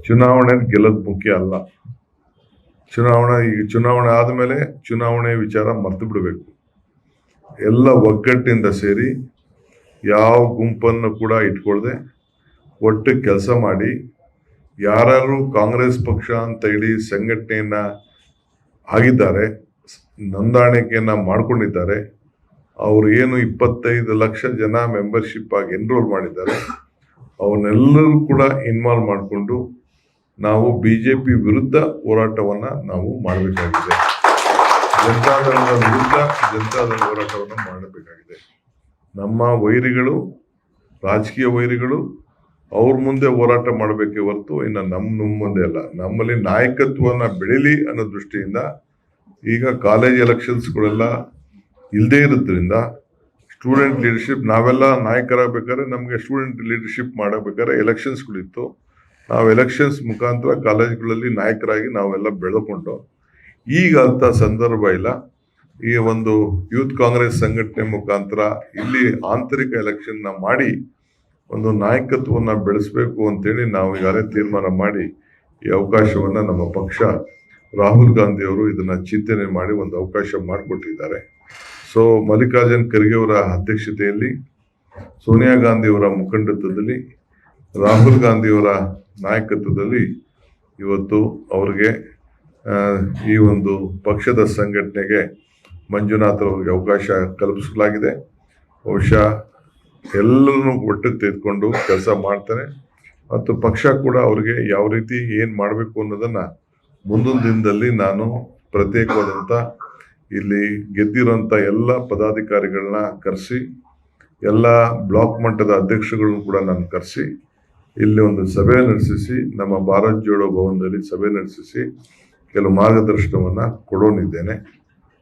ಚುನಾವಣೆ ಗೆಲ್ಲೋದು ಮುಖ್ಯ ಅಲ್ಲ. ಚುನಾವಣೆ ಆದಮೇಲೆ ಚುನಾವಣೆ ವಿಚಾರ ಮರ್ತು ಬಿಡಬೇಕು. ಎಲ್ಲ ಒಗ್ಗಟ್ಟಿಂದ ಸೇರಿ ಯಾವ ಗುಂಪನ್ನು ಕೂಡ ಇಟ್ಕೊಳ್ದೆ ಒಟ್ಟು ಕೆಲಸ ಮಾಡಿ, ಯಾರು ಕಾಂಗ್ರೆಸ್ ಪಕ್ಷ ಅಂತ ಹೇಳಿ ಸಂಘಟನೆಯನ್ನ ಆಗಿದ್ದಾರೆ, ನೋಂದಾಣಿಕೆಯನ್ನ ಮಾಡ್ಕೊಂಡಿದ್ದಾರೆ, ಅವ್ರು ಏನು 25 ಲಕ್ಷ ಜನ ಮೆಂಬರ್ಶಿಪ್ ಆಗಿ ಎನ್ರೋಲ್ ಮಾಡಿದ್ದಾರೆ, ಅವನ್ನೆಲ್ಲರೂ ಕೂಡ ಇನ್ವಾಲ್ವ್ ಮಾಡಿಕೊಂಡು ನಾವು ಬಿಜೆಪಿ ವಿರುದ್ಧ ಹೋರಾಟವನ್ನ ನಾವು ಮಾಡಬೇಕಾಗಿದೆ. ಜನತಾದಳದ ವಿರುದ್ಧ ಜನತಾದಳ ಹೋರಾಟವನ್ನು ಮಾಡಬೇಕಾಗಿದೆ. ನಮ್ಮ ವೈರಿಗಳು, ರಾಜಕೀಯ ವೈರಿಗಳು ಅವ್ರ ಮುಂದೆ ಹೋರಾಟ ಮಾಡಬೇಕೇ ಹೊರತು ಇನ್ನು ನಮ್ಮ ಮುಂದೆ ಅಲ್ಲ. ನಮ್ಮಲ್ಲಿ ನಾಯಕತ್ವನ ಬೆಳೀಲಿ ಅನ್ನೋ ದೃಷ್ಟಿಯಿಂದ ಈಗ ಕಾಲೇಜ್ ಎಲೆಕ್ಷನ್ಸ್ಗಳೆಲ್ಲ ಇಲ್ಲದೇ ಇರೋದ್ರಿಂದ ಸ್ಟೂಡೆಂಟ್ ಲೀಡರ್ಶಿಪ್, ನಾವೆಲ್ಲ ನಾಯಕರಾಗಬೇಕಾದ್ರೆ ನಮಗೆ ಸ್ಟೂಡೆಂಟ್ ಲೀಡರ್ಶಿಪ್ ಮಾಡಬೇಕಾದ್ರೆ ಎಲೆಕ್ಷನ್ಸ್ಗಳಿತ್ತು. ನಾವು ಎಲೆಕ್ಷನ್ಸ್ ಮುಖಾಂತರ ಕಾಲೇಜ್ಗಳಲ್ಲಿ ನಾಯಕರಾಗಿ ನಾವೆಲ್ಲ ಬೆಳೆದುಕೊಂಡು, ಈಗ ಅಂತ ಸಂದರ್ಭ ಇಲ್ಲ. ಈ ಒಂದು ಯೂತ್ ಕಾಂಗ್ರೆಸ್ ಸಂಘಟನೆ ಮುಖಾಂತರ ಇಲ್ಲಿ ಆಂತರಿಕ ಎಲೆಕ್ಷನ್ನ ಮಾಡಿ ಒಂದು ನಾಯಕತ್ವವನ್ನು ಬೆಳೆಸಬೇಕು ಅಂತೇಳಿ ನಾವು ಈಗಾಗಲೇ ತೀರ್ಮಾನ ಮಾಡಿ ಈ ಅವಕಾಶವನ್ನು ನಮ್ಮ ಪಕ್ಷ ರಾಹುಲ್ ಗಾಂಧಿ ಅವರು ಇದನ್ನ ಚಿಂತನೆ ಮಾಡಿ ಒಂದು ಅವಕಾಶ ಮಾಡಿಕೊಟ್ಟಿದ್ದಾರೆ. ಸೊ ಮಲ್ಲಿಕಾರ್ಜುನ್ ಖರ್ಗೆ ಅವರ ಅಧ್ಯಕ್ಷತೆಯಲ್ಲಿ, ಸೋನಿಯಾ ಗಾಂಧಿ ಅವರ ಮುಖಂಡತ್ವದಲ್ಲಿ, ರಾಹುಲ್ ಗಾಂಧಿ ಅವರ ನಾಯಕತ್ವದಲ್ಲಿ ಇವತ್ತು ಅವರಿಗೆ ಈ ಒಂದು ಪಕ್ಷದ ಸಂಘಟನೆಗೆ ಮಂಜುನಾಥ್ ಅವರಿಗೆ ಅವಕಾಶ ಕಲ್ಪಿಸಲಾಗಿದೆ. ಬಹುಶಃ ಎಲ್ಲರನ್ನು ಒಟ್ಟಿಗೆ ತೆಗೆದುಕೊಂಡು ಕೆಲಸ ಮಾಡ್ತಾರೆ ಮತ್ತು ಪಕ್ಷ ಕೂಡ ಅವ್ರಿಗೆ ಯಾವ ರೀತಿ ಏನು ಮಾಡಬೇಕು ಅನ್ನೋದನ್ನ ಮುಂದಿನ ದಿನದಲ್ಲಿ ನಾನು ಪ್ರತ್ಯೇಕವಾದಂಥ ಇಲ್ಲಿ ಗೆದ್ದಿರೋಂಥ ಎಲ್ಲ ಪದಾಧಿಕಾರಿಗಳನ್ನ ಕರೆಸಿ, ಎಲ್ಲ ಬ್ಲಾಕ್ ಮಟ್ಟದ ಅಧ್ಯಕ್ಷಗಳನ್ನು ಕೂಡ ನಾನು ಕರೆಸಿ ಇಲ್ಲಿ ಒಂದು ಸಭೆ ನಡೆಸಿಸಿ, ನಮ್ಮ ಭಾರತ್ ಜೋಡೋ ಭವನದಲ್ಲಿ ಸಭೆ ನಡೆಸಿಸಿ ಕೆಲವು ಮಾರ್ಗದರ್ಶನವನ್ನು ಕೊಡೋನಿದ್ದೇನೆ.